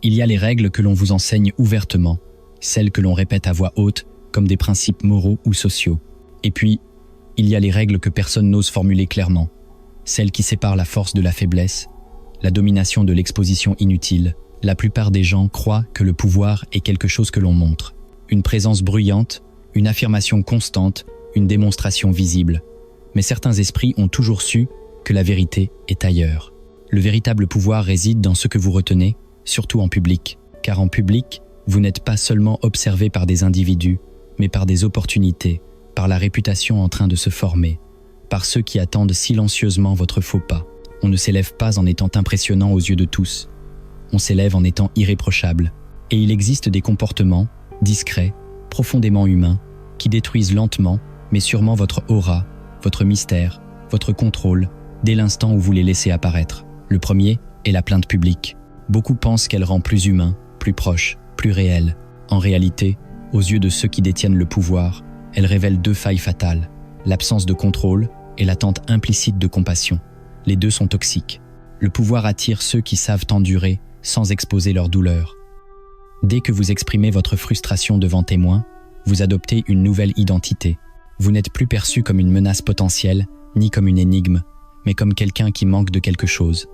Il y a les règles que l'on vous enseigne ouvertement, celles que l'on répète à voix haute comme des principes moraux ou sociaux. Et puis, il y a les règles que personne n'ose formuler clairement, celles qui séparent la force de la faiblesse, la domination de l'exposition inutile. La plupart des gens croient que le pouvoir est quelque chose que l'on montre, une présence bruyante, une affirmation constante, une démonstration visible. Mais certains esprits ont toujours su que la vérité est ailleurs. Le véritable pouvoir réside dans ce que vous retenez, surtout en public. Car en public, vous n'êtes pas seulement observé par des individus, mais par des opportunités, par la réputation en train de se former, par ceux qui attendent silencieusement votre faux pas. On ne s'élève pas en étant impressionnant aux yeux de tous. On s'élève en étant irréprochable. Et il existe des comportements, discrets, profondément humains, qui détruisent lentement, mais sûrement votre aura, votre mystère, votre contrôle, dès l'instant où vous les laissez apparaître. Le premier est la plainte publique. Beaucoup pensent qu'elle rend plus humain, plus proche, plus réel. En réalité, aux yeux de ceux qui détiennent le pouvoir, elle révèle deux failles fatales, l'absence de contrôle et l'attente implicite de compassion. Les deux sont toxiques. Le pouvoir attire ceux qui savent endurer sans exposer leur douleur. Dès que vous exprimez votre frustration devant témoins, vous adoptez une nouvelle identité. Vous n'êtes plus perçu comme une menace potentielle, ni comme une énigme, mais comme quelqu'un qui manque de quelque chose.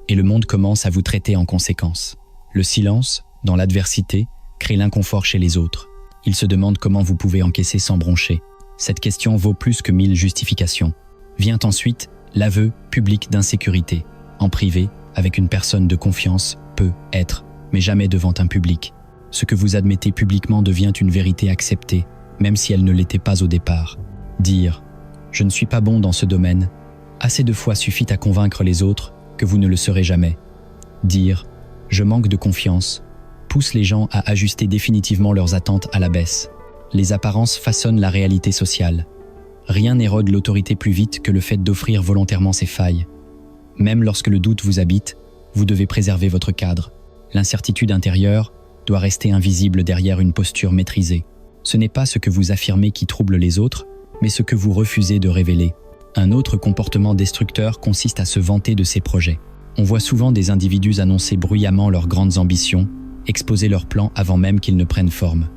Et le monde commence à vous traiter en conséquence. Le silence, dans l'adversité, crée l'inconfort chez les autres. Ils se demandent comment vous pouvez encaisser sans broncher. Cette question vaut plus que 1000 justifications. Vient ensuite l'aveu public d'insécurité. En privé, avec une personne de confiance, peut être, mais jamais devant un public. Ce que vous admettez publiquement devient une vérité acceptée, même si elle ne l'était pas au départ. Dire « Je ne suis pas bon dans ce domaine » assez de fois suffit à convaincre les autres que vous ne le serez jamais. Dire « Je manque de confiance » pousse les gens à ajuster définitivement leurs attentes à la baisse. Les apparences façonnent la réalité sociale. Rien n'érode l'autorité plus vite que le fait d'offrir volontairement ses failles. Même lorsque le doute vous habite, vous devez préserver votre cadre. L'incertitude intérieure doit rester invisible derrière une posture maîtrisée. Ce n'est pas ce que vous affirmez qui trouble les autres, mais ce que vous refusez de révéler. Un autre comportement destructeur consiste à se vanter de ses projets. On voit souvent des individus annoncer bruyamment leurs grandes ambitions, exposer leurs plans avant même qu'ils ne prennent forme.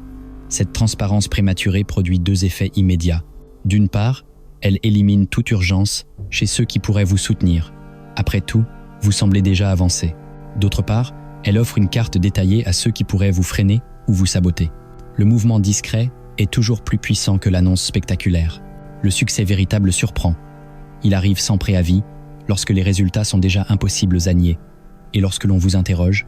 Cette transparence prématurée produit deux effets immédiats. D'une part, elle élimine toute urgence chez ceux qui pourraient vous soutenir. Après tout, vous semblez déjà avancer. D'autre part, elle offre une carte détaillée à ceux qui pourraient vous freiner ou vous saboter. Le mouvement discret est toujours plus puissant que l'annonce spectaculaire. Le succès véritable surprend. Il arrive sans préavis, lorsque les résultats sont déjà impossibles à nier. Et lorsque l'on vous interroge,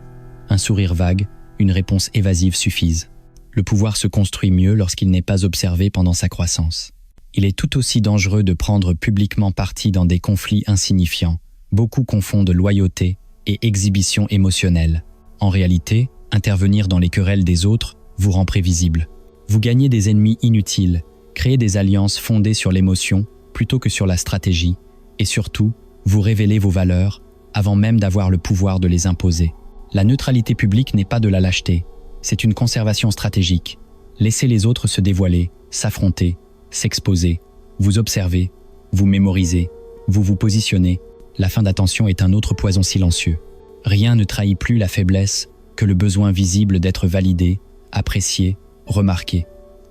un sourire vague, une réponse évasive suffisent. Le pouvoir se construit mieux lorsqu'il n'est pas observé pendant sa croissance. Il est tout aussi dangereux de prendre publiquement parti dans des conflits insignifiants. Beaucoup confondent loyauté et exhibition émotionnelle. En réalité, intervenir dans les querelles des autres vous rend prévisible. Vous gagnez des ennemis inutiles, créez des alliances fondées sur l'émotion plutôt que sur la stratégie, et surtout, vous révélez vos valeurs avant même d'avoir le pouvoir de les imposer. La neutralité publique n'est pas de la lâcheté, c'est une conservation stratégique. Laissez les autres se dévoiler, s'affronter, s'exposer, vous observer, vous mémoriser, vous vous positionnez. La fin d'attention est un autre poison silencieux. Rien ne trahit plus la faiblesse que le besoin visible d'être validé, apprécié, remarqué.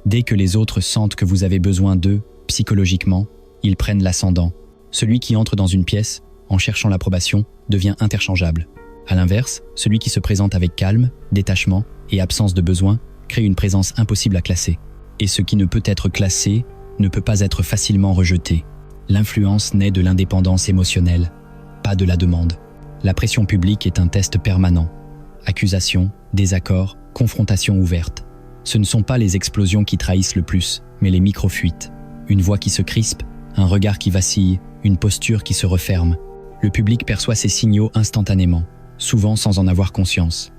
Dès que les autres sentent que vous avez besoin d'eux, psychologiquement, ils prennent l'ascendant. Celui qui entre dans une pièce, en cherchant l'approbation, devient interchangeable. À l'inverse, celui qui se présente avec calme, détachement et absence de besoin crée une présence impossible à classer. Et ce qui ne peut être classé ne peut pas être facilement rejeté. L'influence naît de l'indépendance émotionnelle, pas de la demande. La pression publique est un test permanent. Accusations, désaccords, confrontations ouvertes. Ce ne sont pas les explosions qui trahissent le plus, mais les micro-fuites. Une voix qui se crispe, un regard qui vacille, une posture qui se referme. Le public perçoit ces signaux instantanément, souvent sans en avoir conscience.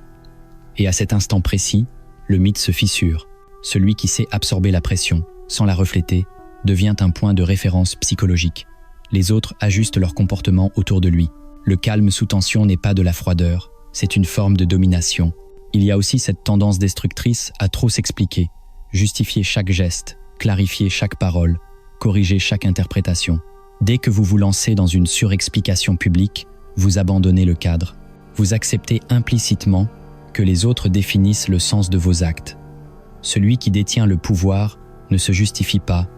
Et à cet instant précis, le mythe se fissure. Celui qui sait absorber la pression, sans la refléter, devient un point de référence psychologique. Les autres ajustent leur comportement autour de lui. Le calme sous tension n'est pas de la froideur, c'est une forme de domination. Il y a aussi cette tendance destructrice à trop s'expliquer, justifier chaque geste, clarifier chaque parole, corriger chaque interprétation. Dès que vous vous lancez dans une surexplication publique, vous abandonnez le cadre. Vous acceptez implicitement que les autres définissent le sens de vos actes. Celui qui détient le pouvoir ne se justifie pas,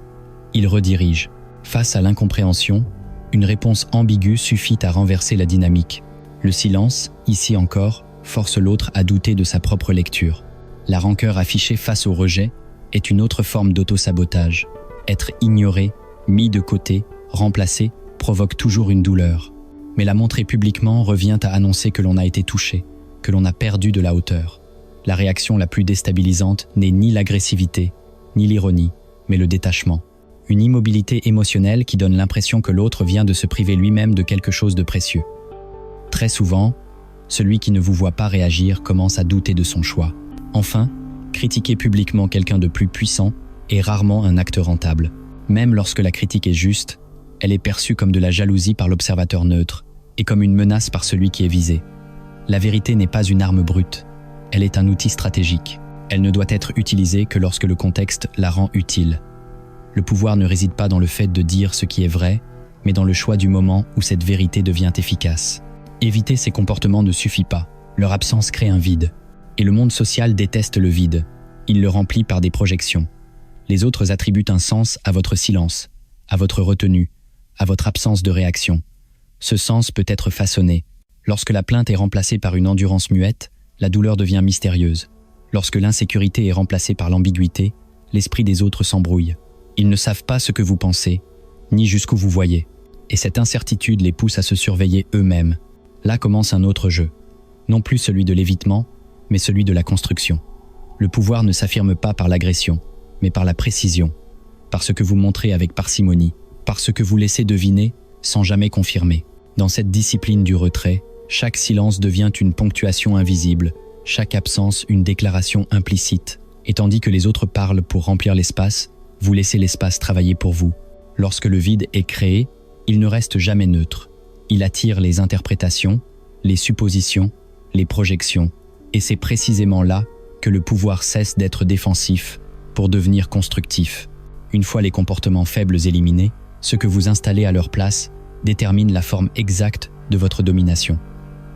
il redirige. Face à l'incompréhension, une réponse ambiguë suffit à renverser la dynamique. Le silence, ici encore, force l'autre à douter de sa propre lecture. La rancœur affichée face au rejet est une autre forme d'auto-sabotage. Être ignoré, mis de côté, remplacé, provoque toujours une douleur. Mais la montrer publiquement revient à annoncer que l'on a été touché, que l'on a perdu de la hauteur. La réaction la plus déstabilisante n'est ni l'agressivité, ni l'ironie, mais le détachement. Une immobilité émotionnelle qui donne l'impression que l'autre vient de se priver lui-même de quelque chose de précieux. Très souvent, celui qui ne vous voit pas réagir commence à douter de son choix. Enfin, critiquer publiquement quelqu'un de plus puissant est rarement un acte rentable. Même lorsque la critique est juste, elle est perçue comme de la jalousie par l'observateur neutre et comme une menace par celui qui est visé. La vérité n'est pas une arme brute, elle est un outil stratégique. Elle ne doit être utilisée que lorsque le contexte la rend utile. Le pouvoir ne réside pas dans le fait de dire ce qui est vrai, mais dans le choix du moment où cette vérité devient efficace. Éviter ces comportements ne suffit pas, leur absence crée un vide. Et le monde social déteste le vide, il le remplit par des projections. Les autres attribuent un sens à votre silence, à votre retenue, à votre absence de réaction. Ce sens peut être façonné. Lorsque la plainte est remplacée par une endurance muette, la douleur devient mystérieuse. Lorsque l'insécurité est remplacée par l'ambiguïté, l'esprit des autres s'embrouille. Ils ne savent pas ce que vous pensez, ni jusqu'où vous voyez. Et cette incertitude les pousse à se surveiller eux-mêmes. Là commence un autre jeu. Non plus celui de l'évitement, mais celui de la construction. Le pouvoir ne s'affirme pas par l'agression, mais par la précision, par ce que vous montrez avec parcimonie, par ce que vous laissez deviner sans jamais confirmer. Dans cette discipline du retrait, chaque silence devient une ponctuation invisible, chaque absence une déclaration implicite, et tandis que les autres parlent pour remplir l'espace, vous laissez l'espace travailler pour vous. Lorsque le vide est créé, il ne reste jamais neutre. Il attire les interprétations, les suppositions, les projections, et c'est précisément là que le pouvoir cesse d'être défensif pour devenir constructif. Une fois les comportements faibles éliminés, ce que vous installez à leur place détermine la forme exacte de votre domination.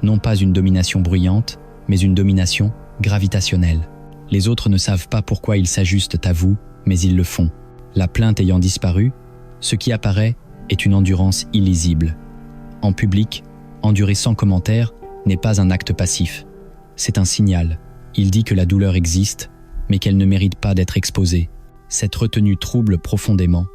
Non pas une domination bruyante, mais une domination gravitationnelle. Les autres ne savent pas pourquoi ils s'ajustent à vous, mais ils le font. La plainte ayant disparu, ce qui apparaît est une endurance illisible. En public, endurer sans commentaire n'est pas un acte passif. C'est un signal. Il dit que la douleur existe, mais qu'elle ne mérite pas d'être exposée. Cette retenue trouble profondément,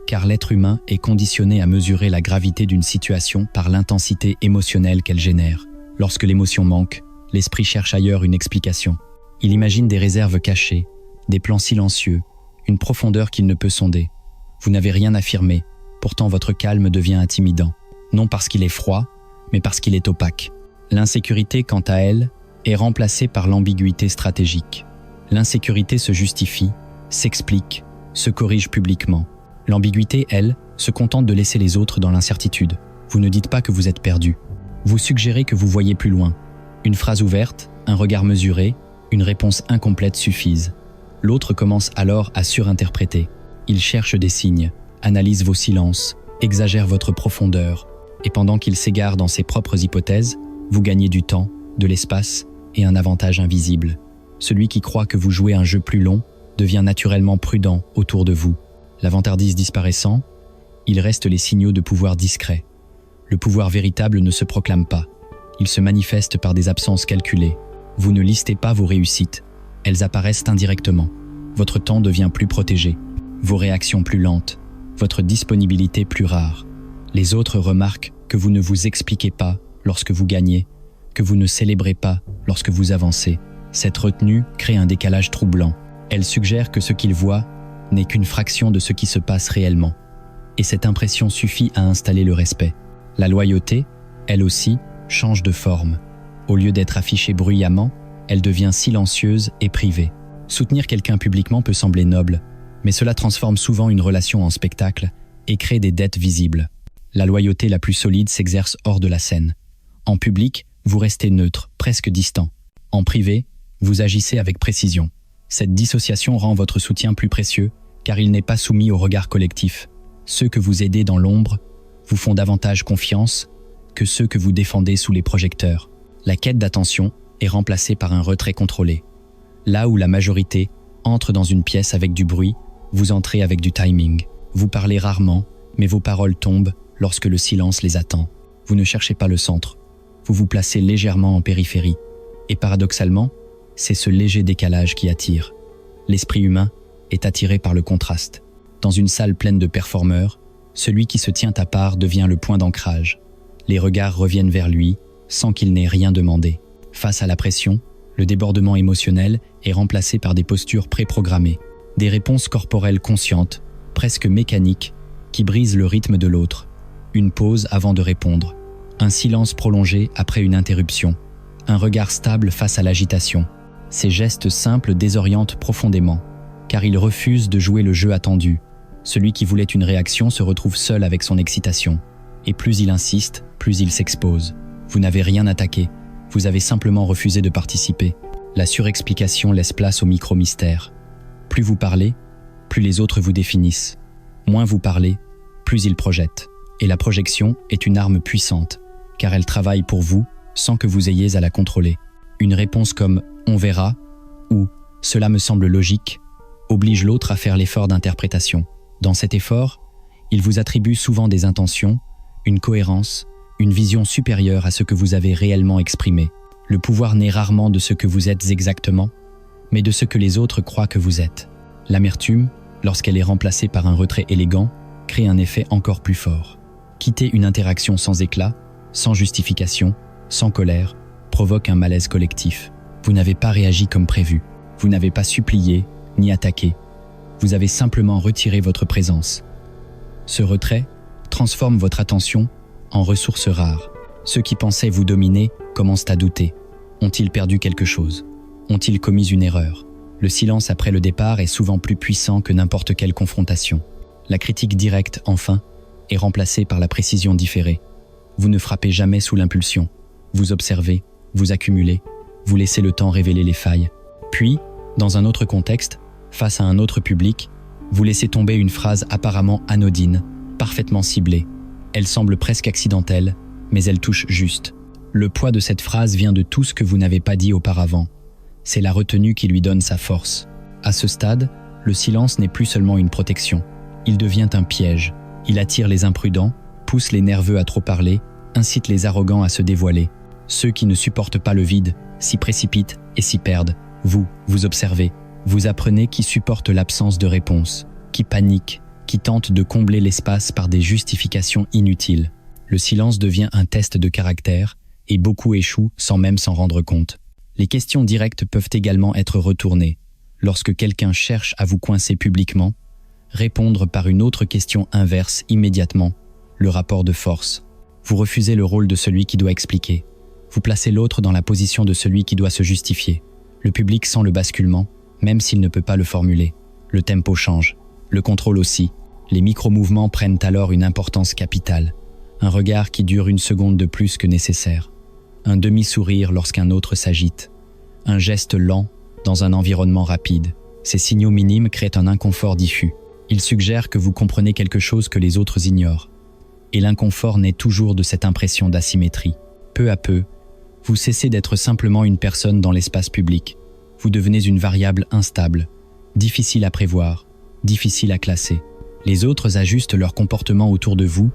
car l'être humain est conditionné à mesurer la gravité d'une situation par l'intensité émotionnelle qu'elle génère. Lorsque l'émotion manque, l'esprit cherche ailleurs une explication. Il imagine des réserves cachées, des plans silencieux, une profondeur qu'il ne peut sonder. Vous n'avez rien affirmé, pourtant votre calme devient intimidant. Non parce qu'il est froid, mais parce qu'il est opaque. L'insécurité, quant à elle, est remplacée par l'ambiguïté stratégique. L'insécurité se justifie, s'explique, se corrige publiquement. L'ambiguïté, elle, se contente de laisser les autres dans l'incertitude. Vous ne dites pas que vous êtes perdu. Vous suggérez que vous voyez plus loin. Une phrase ouverte, un regard mesuré, une réponse incomplète suffisent. L'autre commence alors à surinterpréter. Il cherche des signes, analyse vos silences, exagère votre profondeur, et pendant qu'il s'égare dans ses propres hypothèses, vous gagnez du temps, de l'espace et un avantage invisible. Celui qui croit que vous jouez un jeu plus long devient naturellement prudent autour de vous. La vantardise disparaissant, il reste les signaux de pouvoir discrets. Le pouvoir véritable ne se proclame pas. Il se manifeste par des absences calculées. Vous ne listez pas vos réussites. Elles apparaissent indirectement. Votre temps devient plus protégé. Vos réactions plus lentes. Votre disponibilité plus rare. Les autres remarquent que vous ne vous expliquez pas lorsque vous gagnez, que vous ne célébrez pas lorsque vous avancez. Cette retenue crée un décalage troublant. Elle suggère que ce qu'ils voient n'est qu'une fraction de ce qui se passe réellement. Et cette impression suffit à installer le respect. La loyauté, elle aussi, change de forme. Au lieu d'être affichée bruyamment, elle devient silencieuse et privée. Soutenir quelqu'un publiquement peut sembler noble, mais cela transforme souvent une relation en spectacle et crée des dettes visibles. La loyauté la plus solide s'exerce hors de la scène. En public, vous restez neutre, presque distant. En privé, vous agissez avec précision. Cette dissociation rend votre soutien plus précieux, car il n'est pas soumis au regard collectif. Ceux que vous aidez dans l'ombre vous font davantage confiance que ceux que vous défendez sous les projecteurs. La quête d'attention est remplacé par un retrait contrôlé. Là où la majorité entre dans une pièce avec du bruit, vous entrez avec du timing. Vous parlez rarement, mais vos paroles tombent lorsque le silence les attend. Vous ne cherchez pas le centre. Vous vous placez légèrement en périphérie. Et paradoxalement, c'est ce léger décalage qui attire. L'esprit humain est attiré par le contraste. Dans une salle pleine de performeurs, celui qui se tient à part devient le point d'ancrage. Les regards reviennent vers lui, sans qu'il n'ait rien demandé. Face à la pression, le débordement émotionnel est remplacé par des postures préprogrammées, des réponses corporelles conscientes, presque mécaniques, qui brisent le rythme de l'autre. Une pause avant de répondre, un silence prolongé après une interruption, un regard stable face à l'agitation. Ces gestes simples désorientent profondément, car ils refusent de jouer le jeu attendu. Celui qui voulait une réaction se retrouve seul avec son excitation. Et plus il insiste, plus il s'expose. Vous n'avez rien attaqué, vous avez simplement refusé de participer. La surexplication laisse place au micro-mystère. Plus vous parlez, plus les autres vous définissent. Moins vous parlez, plus ils projettent. Et la projection est une arme puissante, car elle travaille pour vous sans que vous ayez à la contrôler. Une réponse comme « on verra » ou « cela me semble logique » oblige l'autre à faire l'effort d'interprétation. Dans cet effort, il vous attribue souvent des intentions, une cohérence, une vision supérieure à ce que vous avez réellement exprimé. Le pouvoir naît rarement de ce que vous êtes exactement, mais de ce que les autres croient que vous êtes. L'amertume, lorsqu'elle est remplacée par un retrait élégant, crée un effet encore plus fort. Quitter une interaction sans éclat, sans justification, sans colère, provoque un malaise collectif. Vous n'avez pas réagi comme prévu. Vous n'avez pas supplié, ni attaqué. Vous avez simplement retiré votre présence. Ce retrait transforme votre attention en ressource rare. Ceux qui pensaient vous dominer commencent à douter. Ont-ils perdu quelque chose? Ont-ils commis une erreur? Le silence après le départ est souvent plus puissant que n'importe quelle confrontation. La critique directe, enfin, est remplacée par la précision différée. Vous ne frappez jamais sous l'impulsion. Vous observez, vous accumulez, vous laissez le temps révéler les failles. Puis, dans un autre contexte, face à un autre public, vous laissez tomber une phrase apparemment anodine, parfaitement ciblée. Elle semble presque accidentelle, mais elle touche juste. Le poids de cette phrase vient de tout ce que vous n'avez pas dit auparavant. C'est la retenue qui lui donne sa force. À ce stade, le silence n'est plus seulement une protection. Il devient un piège. Il attire les imprudents, pousse les nerveux à trop parler, incite les arrogants à se dévoiler. Ceux qui ne supportent pas le vide s'y précipitent et s'y perdent. Vous observez. Vous apprenez qui supporte l'absence de réponse, qui panique, qui tente de combler l'espace par des justifications inutiles. Le silence devient un test de caractère et beaucoup échouent sans même s'en rendre compte. Les questions directes peuvent également être retournées. Lorsque quelqu'un cherche à vous coincer publiquement, répondre par une autre question inverse immédiatement, le rapport de force. Vous refusez le rôle de celui qui doit expliquer. Vous placez l'autre dans la position de celui qui doit se justifier. Le public sent le basculement, même s'il ne peut pas le formuler. Le tempo change, le contrôle aussi. Les micro-mouvements prennent alors une importance capitale. Un regard qui dure une seconde de plus que nécessaire. Un demi-sourire lorsqu'un autre s'agite. Un geste lent dans un environnement rapide. Ces signaux minimes créent un inconfort diffus. Ils suggèrent que vous comprenez quelque chose que les autres ignorent. Et l'inconfort naît toujours de cette impression d'asymétrie. Peu à peu, vous cessez d'être simplement une personne dans l'espace public. Vous devenez une variable instable, difficile à prévoir, difficile à classer. Les autres ajustent leur comportement autour de vous,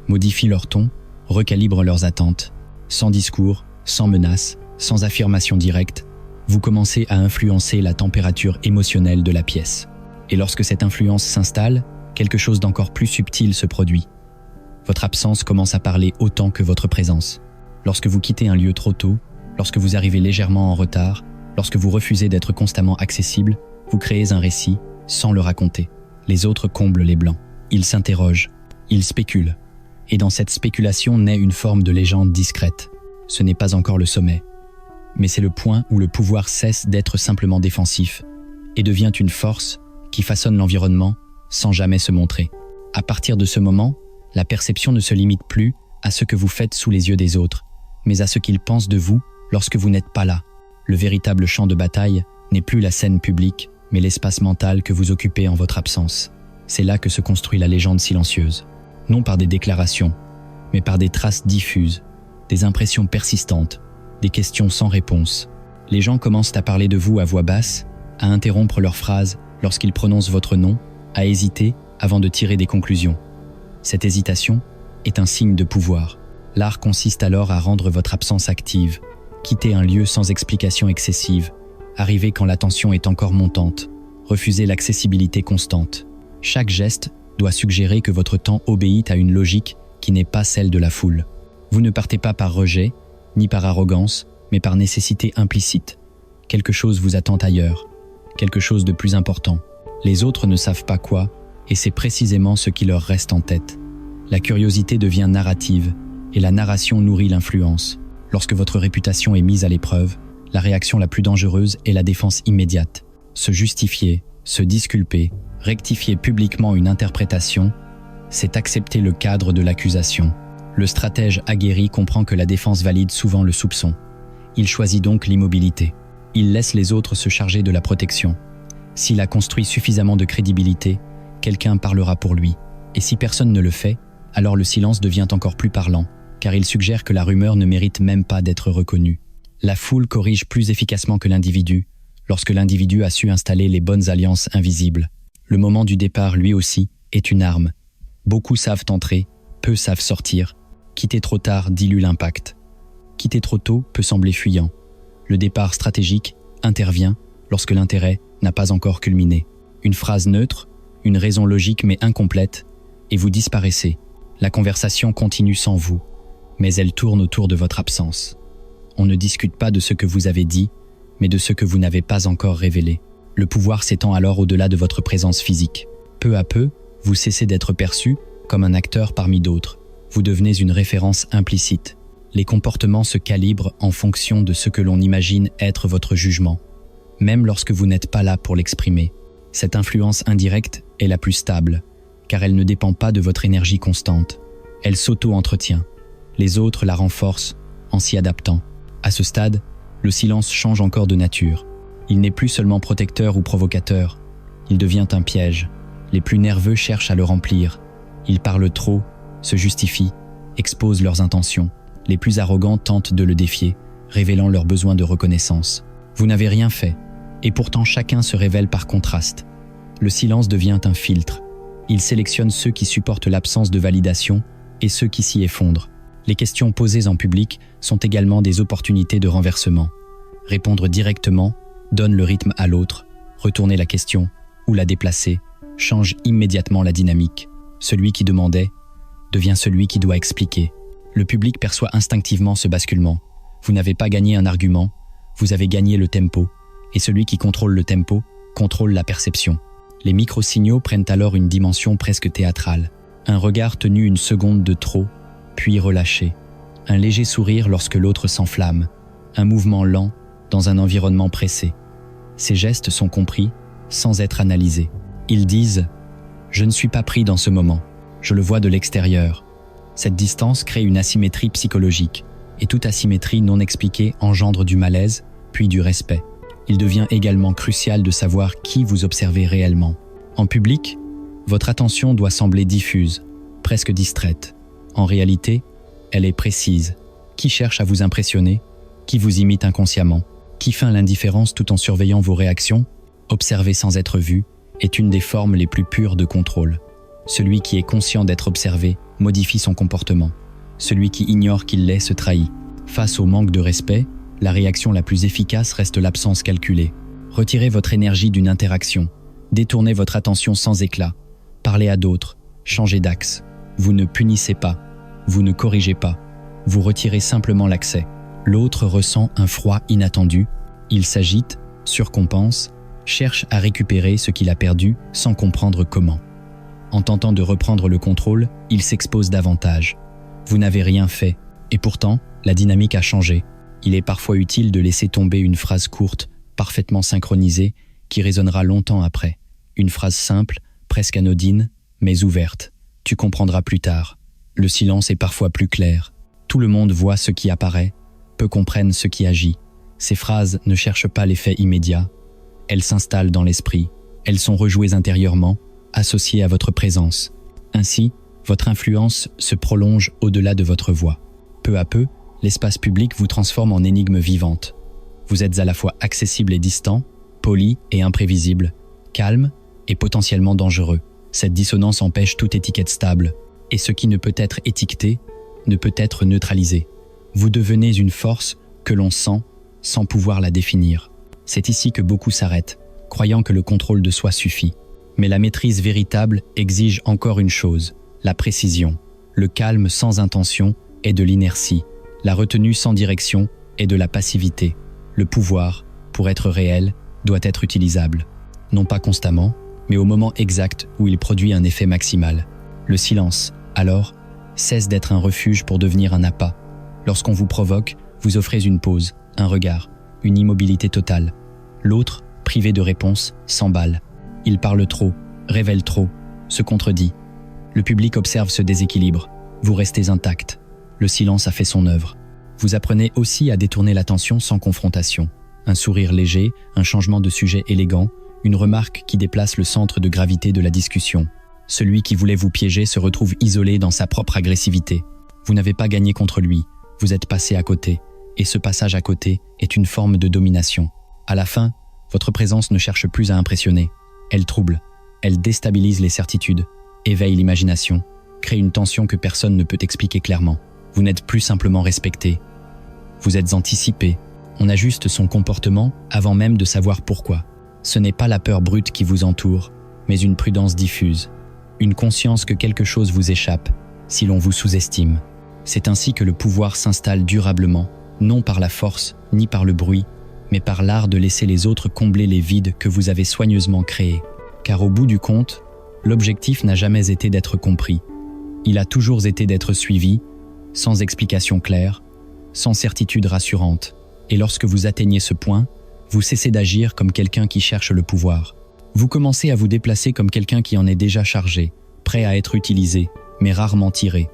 modifient leur ton, recalibrent leurs attentes. Sans discours, sans menace, sans affirmation directe, vous commencez à influencer la température émotionnelle de la pièce. Et lorsque cette influence s'installe, quelque chose d'encore plus subtil se produit. Votre absence commence à parler autant que votre présence. Lorsque vous quittez un lieu trop tôt, lorsque vous arrivez légèrement en retard, lorsque vous refusez d'être constamment accessible, vous créez un récit sans le raconter. Les autres comblent les blancs. Ils s'interrogent, ils spéculent. Et dans cette spéculation naît une forme de légende discrète. Ce n'est pas encore le sommet, mais c'est le point où le pouvoir cesse d'être simplement défensif et devient une force qui façonne l'environnement sans jamais se montrer. À partir de ce moment, la perception ne se limite plus à ce que vous faites sous les yeux des autres, mais à ce qu'ils pensent de vous lorsque vous n'êtes pas là. Le véritable champ de bataille n'est plus la scène publique, mais l'espace mental que vous occupez en votre absence. C'est là que se construit la légende silencieuse. Non par des déclarations, mais par des traces diffuses, des impressions persistantes, des questions sans réponse, Les gens commencent à parler de vous à voix basse, à interrompre leurs phrases lorsqu'ils prononcent votre nom, à hésiter avant de tirer des conclusions. Cette hésitation est un signe de pouvoir. L'art consiste alors à rendre votre absence active, quitter un lieu sans explication excessive, arriver quand la tension est encore montante, refuser l'accessibilité constante. Chaque geste doit suggérer que votre temps obéit à une logique qui n'est pas celle de la foule. Vous ne partez pas par rejet, ni par arrogance, mais par nécessité implicite. Quelque chose vous attend ailleurs, quelque chose de plus important. Les autres ne savent pas quoi, et c'est précisément ce qui leur reste en tête. La curiosité devient narrative, et la narration nourrit l'influence. Lorsque votre réputation est mise à l'épreuve, la réaction la plus dangereuse est la défense immédiate. Se justifier, se disculper, rectifier publiquement une interprétation, c'est accepter le cadre de l'accusation. Le stratège aguerri comprend que la défense valide souvent le soupçon. Il choisit donc l'immobilité. Il laisse les autres se charger de la protection. S'il a construit suffisamment de crédibilité, quelqu'un parlera pour lui. Et si personne ne le fait, alors le silence devient encore plus parlant, car il suggère que la rumeur ne mérite même pas d'être reconnue. La foule corrige plus efficacement que l'individu, lorsque l'individu a su installer les bonnes alliances invisibles. Le moment du départ, lui aussi, est une arme. Beaucoup savent entrer, peu savent sortir. Quitter trop tard dilue l'impact. Quitter trop tôt peut sembler fuyant. Le départ stratégique intervient lorsque l'intérêt n'a pas encore culminé. Une phrase neutre, une raison logique mais incomplète, et vous disparaissez. La conversation continue sans vous, mais elle tourne autour de votre absence. On ne discute pas de ce que vous avez dit, mais de ce que vous n'avez pas encore révélé. Le pouvoir s'étend alors au-delà de votre présence physique. Peu à peu, vous cessez d'être perçu comme un acteur parmi d'autres. Vous devenez une référence implicite. Les comportements se calibrent en fonction de ce que l'on imagine être votre jugement, même lorsque vous n'êtes pas là pour l'exprimer. Cette influence indirecte est la plus stable, car elle ne dépend pas de votre énergie constante. Elle s'auto-entretient. Les autres la renforcent en s'y adaptant. À ce stade, le silence change encore de nature. Il n'est plus seulement protecteur ou provocateur, il devient un piège. Les plus nerveux cherchent à le remplir. Ils parlent trop, se justifient, exposent leurs intentions. Les plus arrogants tentent de le défier, révélant leur besoin de reconnaissance. Vous n'avez rien fait, et pourtant chacun se révèle par contraste. Le silence devient un filtre. Il sélectionne ceux qui supportent l'absence de validation et ceux qui s'y effondrent. Les questions posées en public sont également des opportunités de renversement. Répondre directement donne le rythme à l'autre. Retourner la question ou la déplacer change immédiatement la dynamique. Celui qui demandait devient celui qui doit expliquer. Le public perçoit instinctivement ce basculement. Vous n'avez pas gagné un argument, vous avez gagné le tempo, et celui qui contrôle le tempo contrôle la perception. Les micro-signaux prennent alors une dimension presque théâtrale. Un regard tenu une seconde de trop, puis relâché. Un léger sourire lorsque l'autre s'enflamme. Un mouvement lent dans un environnement pressé. Ces gestes sont compris sans être analysés. Ils disent « Je ne suis pas pris dans ce moment, je le vois de l'extérieur ». Cette distance crée une asymétrie psychologique, et toute asymétrie non expliquée engendre du malaise, puis du respect. Il devient également crucial de savoir qui vous observez réellement. En public, votre attention doit sembler diffuse, presque distraite. En réalité, elle est précise. Qui cherche à vous impressionner? Qui vous imite inconsciemment? Qui feint l'indifférence tout en surveillant vos réactions? Observer sans être vu est une des formes les plus pures de contrôle. Celui qui est conscient d'être observé modifie son comportement. Celui qui ignore qu'il l'est se trahit. Face au manque de respect, la réaction la plus efficace reste l'absence calculée. Retirez votre énergie d'une interaction. Détournez votre attention sans éclat. Parlez à d'autres. Changez d'axe. Vous ne punissez pas. Vous ne corrigez pas. Vous retirez simplement l'accès. L'autre ressent un froid inattendu. Il s'agite, surcompense, cherche à récupérer ce qu'il a perdu sans comprendre comment. En tentant de reprendre le contrôle, il s'expose davantage. Vous n'avez rien fait, et pourtant, la dynamique a changé. Il est parfois utile de laisser tomber une phrase courte, parfaitement synchronisée, qui résonnera longtemps après. Une phrase simple, presque anodine, mais ouverte. Tu comprendras plus tard. Le silence est parfois plus clair. Tout le monde voit ce qui apparaît, peu comprennent ce qui agit. Ces phrases ne cherchent pas l'effet immédiat. Elles s'installent dans l'esprit. Elles sont rejouées intérieurement, associées à votre présence. Ainsi, votre influence se prolonge au-delà de votre voix. Peu à peu, l'espace public vous transforme en énigme vivante. Vous êtes à la fois accessible et distant, poli et imprévisible, calme et potentiellement dangereux. Cette dissonance empêche toute étiquette stable, et ce qui ne peut être étiqueté ne peut être neutralisé. Vous devenez une force que l'on sent sans pouvoir la définir. C'est ici que beaucoup s'arrêtent, croyant que le contrôle de soi suffit. Mais la maîtrise véritable exige encore une chose, la précision. Le calme sans intention est de l'inertie, la retenue sans direction est de la passivité. Le pouvoir, pour être réel, doit être utilisable. Non pas constamment, mais au moment exact où il produit un effet maximal. Le silence, alors, cesse d'être un refuge pour devenir un appât. Lorsqu'on vous provoque, vous offrez une pause, un regard, une immobilité totale. L'autre, privé de réponse, s'emballe. Il parle trop, révèle trop, se contredit. Le public observe ce déséquilibre. Vous restez intact. Le silence a fait son œuvre. Vous apprenez aussi à détourner l'attention sans confrontation. Un sourire léger, un changement de sujet élégant, une remarque qui déplace le centre de gravité de la discussion. Celui qui voulait vous piéger se retrouve isolé dans sa propre agressivité. Vous n'avez pas gagné contre lui, vous êtes passé à côté, et ce passage à côté est une forme de domination. À la fin, votre présence ne cherche plus à impressionner. Elle trouble, elle déstabilise les certitudes, éveille l'imagination, crée une tension que personne ne peut expliquer clairement. Vous n'êtes plus simplement respecté, vous êtes anticipé. On ajuste son comportement avant même de savoir pourquoi. Ce n'est pas la peur brute qui vous entoure, mais une prudence diffuse. Une conscience que quelque chose vous échappe, si l'on vous sous-estime. C'est ainsi que le pouvoir s'installe durablement, non par la force, ni par le bruit, mais par l'art de laisser les autres combler les vides que vous avez soigneusement créés. Car au bout du compte, l'objectif n'a jamais été d'être compris. Il a toujours été d'être suivi, sans explication claire, sans certitude rassurante. Et lorsque vous atteignez ce point, vous cessez d'agir comme quelqu'un qui cherche le pouvoir. Vous commencez à vous déplacer comme quelqu'un qui en est déjà chargé, prêt à être utilisé, mais rarement tiré.